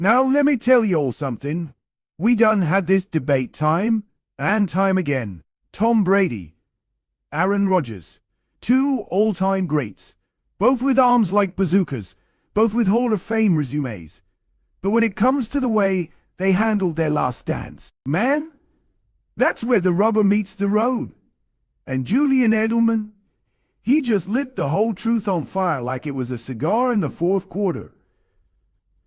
Now let me tell you all something. We done had this debate time and time again. Tom Brady, Aaron Rodgers, two all-time greats, both with arms like bazookas, both with Hall of Fame resumes. But when it comes to the way they handled their last dance, man, that's where the rubber meets the road. And Julian Edelman, he just lit the whole truth on fire like it was a cigar in the fourth quarter.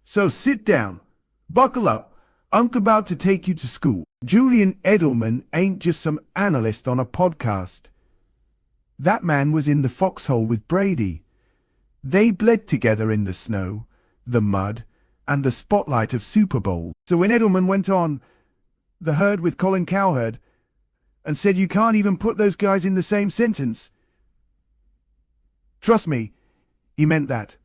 So sit down, buckle up, Unc about to take you to school. Julian Edelman ain't just some analyst on a podcast. That man was in the foxhole with Brady. They bled together in the snow, the mud, and the spotlight of Super Bowl. So when Edelman went on The Herd with Colin Cowherd and said you can't even put those guys in the same sentence, trust me, he meant that.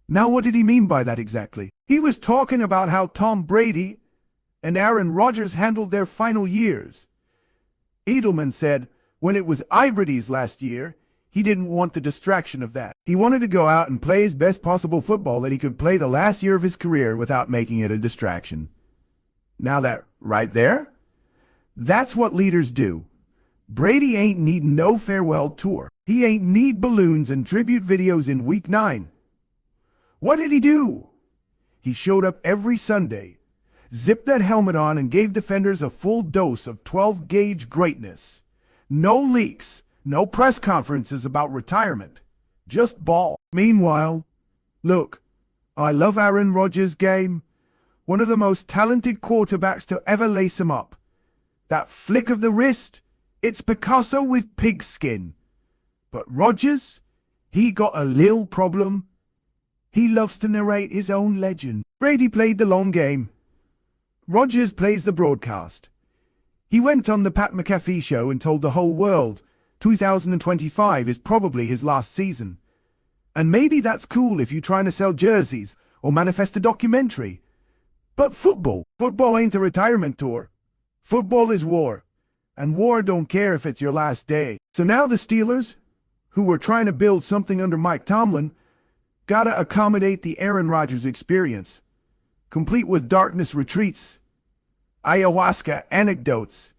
Now what did he mean by that exactly? He was talking about how Tom Brady and Aaron Rodgers handled their final years. Edelman said when it was Brady's last year, he didn't want the distraction of that. He wanted to go out and play his best possible football that he could play the last year of his career without making it a distraction. Now that right there, that's what leaders do. Brady ain't need no farewell tour. He ain't need balloons and tribute videos in week 9. What did he do? He showed up every Sunday, zipped that helmet on, and gave defenders a full dose of 12-gauge greatness. No leaks, no press conferences about retirement, just ball. Meanwhile, look, I love Aaron Rodgers' game. One of the most talented quarterbacks to ever lace him up. That flick of the wrist, it's Picasso with pig skin. But Rodgers, he got a lil problem. He loves to narrate his own legend. Brady played the long game. Rodgers plays the broadcast. He went on the Pat McAfee show and told the whole world 2025 is probably his last season. And maybe that's cool if you're trying to sell jerseys or manifest a documentary. But football ain't a retirement tour. Football is war. And war don't care if it's your last day. So now the Steelers, who were trying to build something under Mike Tomlin, gotta accommodate the Aaron Rodgers experience, complete with darkness retreats, ayahuasca anecdotes,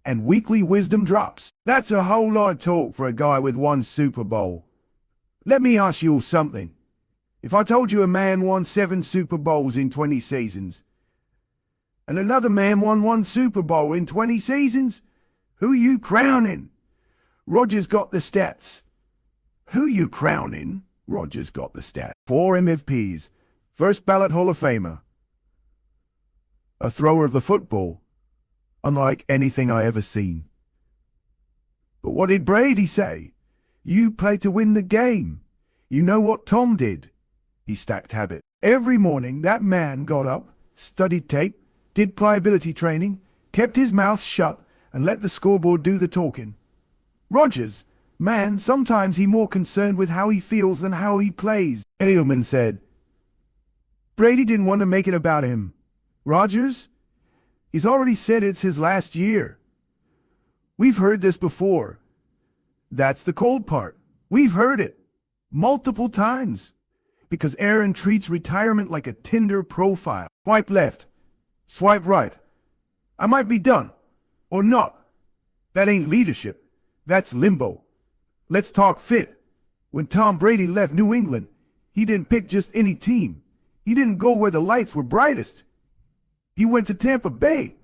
and weekly wisdom drops. That's a whole lot of talk for a guy with one Super Bowl. Let me ask you something. If I told you a man won 7 Super Bowls in 20 seasons, and another man won 1 Super Bowl in 20 seasons, who you crowning? Rodgers got the stats. Who you crowning? Rodgers got the stats. 4 MVPs, first ballot Hall of Famer, a thrower of the football, unlike anything I ever seen. But what did Brady say? You play to win the game. You know what Tom did? He stacked habit. Every morning that man got up, studied tape, did pliability training, kept his mouth shut, and let the scoreboard do the talking. Rodgers, man, sometimes he more concerned with how he feels than how he plays. Edelman said. Brady didn't want to make it about him. Rodgers, he's already said it's his last year. We've heard this before. That's the cold part. We've heard it multiple times. Because Aaron treats retirement like a Tinder profile. Swipe left, swipe right. I might be done, or not. That ain't leadership. That's limbo. Let's talk fit. When Tom Brady left New England, he didn't pick just any team. He didn't go where the lights were brightest. He went to Tampa Bay.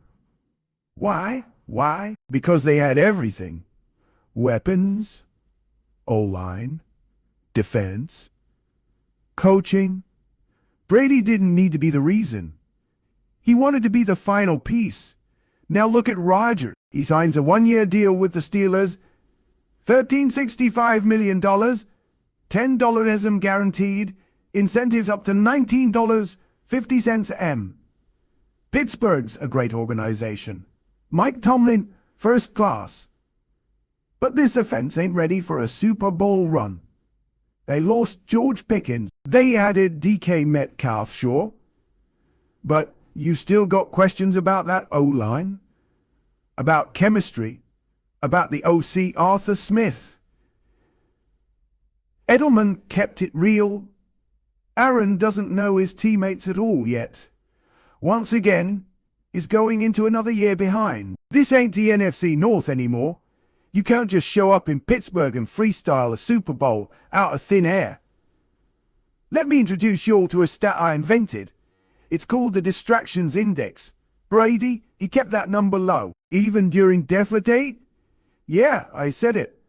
Why? Why? Because they had everything. Weapons, O-line, defense, coaching. Brady didn't need to be the reason. He wanted to be the final piece. Now look at Rodgers. He signs a 1-year deal with the Steelers, $13.65 million, $10 guaranteed, incentives up to $19.50 M. Pittsburgh's a great organization. Mike Tomlin, first class. But this offense ain't ready for a Super Bowl run. They lost George Pickens. They added DK Metcalf, sure. But you still got questions about that O-line, about chemistry, about the OC Arthur Smith. Edelman kept it real. Aaron doesn't know his teammates at all yet. once again, is going into another year behind. This ain't the NFC North anymore. You can't just show up in Pittsburgh and freestyle a Super Bowl out of thin air. Let me introduce you all to a stat I invented. It's called the Distractions Index. Brady, he kept that number low, even during deflatate. Yeah, I said it.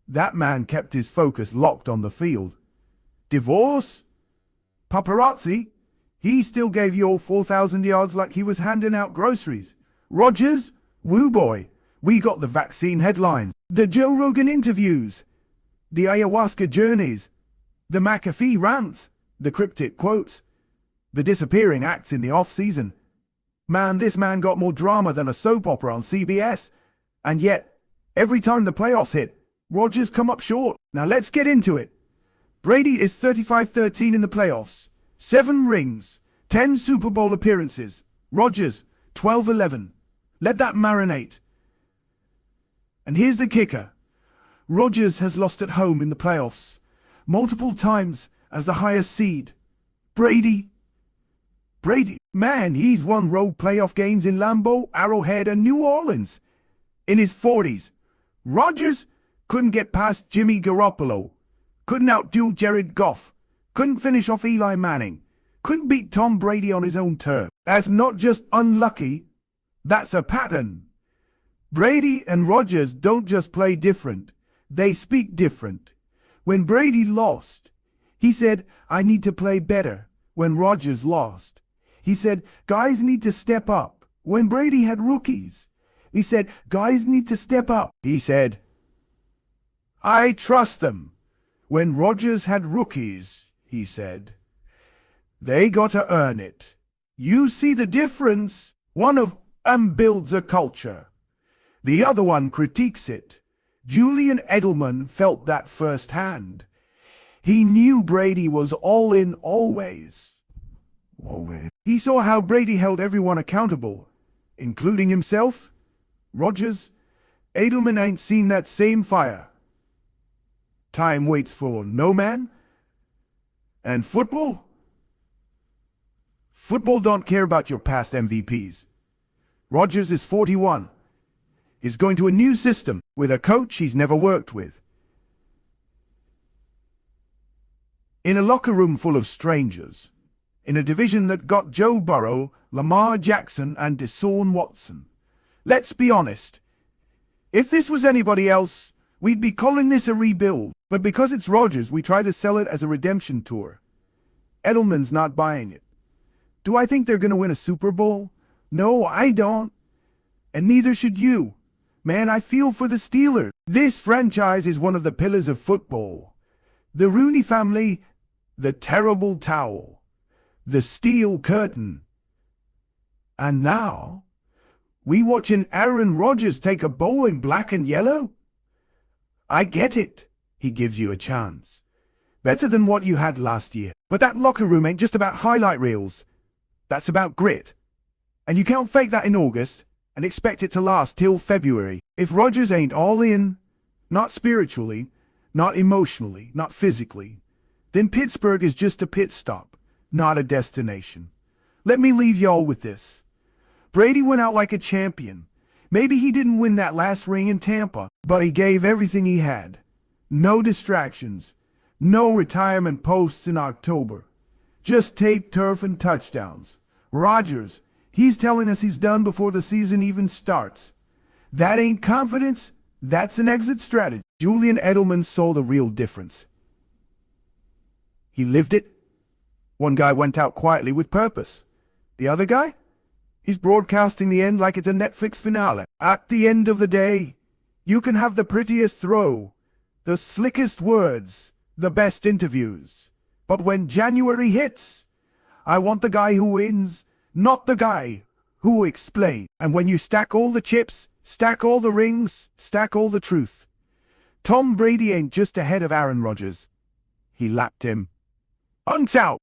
That man kept his focus locked on the field. Divorce? Paparazzi? He still gave you all 4,000 yards like he was handing out groceries. Rodgers? Woo boy. We got the vaccine headlines, the Joe Rogan interviews, the ayahuasca journeys, the McAfee rants, the cryptic quotes, the disappearing acts in the off-season. Man, this man got more drama than a soap opera on CBS. And yet, every time the playoffs hit, Rodgers come up short. Now let's get into it. Brady is 35-13 in the playoffs. 7 rings, 10 Super Bowl appearances. Rodgers, 12-11. Let that marinate. And here's the kicker. Rodgers has lost at home in the playoffs, multiple times as the highest seed. Brady, man, he's won road playoff games in Lambeau, Arrowhead, and New Orleans. In his 40s, Rodgers couldn't get past Jimmy Garoppolo, couldn't outdo Jared Goff, couldn't finish off Eli Manning, couldn't beat Tom Brady on his own turf. That's not just unlucky, that's a pattern. Brady and Rodgers don't just play different, they speak different. When Brady lost, he said, I need to play better. When Rodgers lost, he said, guys need to step up. When Brady had rookies, he said, guys need to step up. He said, I trust them. When Rodgers had rookies, he said, they got to earn it. You see the difference? One of them builds a culture. The other one critiques it. Julian Edelman felt that firsthand. He knew Brady was all in always. He saw how Brady held everyone accountable, including himself. Rodgers, Edelman ain't seen that same fire. Time waits for no man. And football? Football don't care about your past MVPs. Rodgers is 41. He's going to a new system with a coach he's never worked with. In a locker room full of strangers. In a division that got Joe Burrow, Lamar Jackson, and Deshaun Watson. Let's be honest. If this was anybody else, we'd be calling this a rebuild. But because it's Rodgers, we try to sell it as a redemption tour. Edelman's not buying it. Do I think they're going to win a Super Bowl? No, I don't. And neither should you. Man, I feel for the Steelers. This franchise is one of the pillars of football. The Rooney family, the terrible towel, the steel curtain. And now, we watching Aaron Rodgers take a bow in black and yellow? I get it. He gives you a chance. Better than what you had last year. But that locker room ain't just about highlight reels. That's about grit. And you can't fake that in August and expect it to last till February. If Rodgers ain't all in, not spiritually, not emotionally, not physically, then Pittsburgh is just a pit stop, not a destination. Let me leave y'all with this. Brady went out like a champion. Maybe he didn't win that last ring in Tampa, but he gave everything he had. No distractions, no retirement posts in October. Just tape, turf, and touchdowns. Rodgers, he's telling us he's done before the season even starts. That ain't confidence, that's an exit strategy. Julian Edelman saw the real difference. He lived it. One guy went out quietly with purpose. The other guy? He's broadcasting the end like it's a Netflix finale. At the end of the day, you can have the prettiest throw, the slickest words, the best interviews. But when January hits, I want the guy who wins, not the guy who explains. And when you stack all the chips, stack all the rings, stack all the truth. Tom Brady ain't just ahead of Aaron Rodgers. He lapped him. Unks out.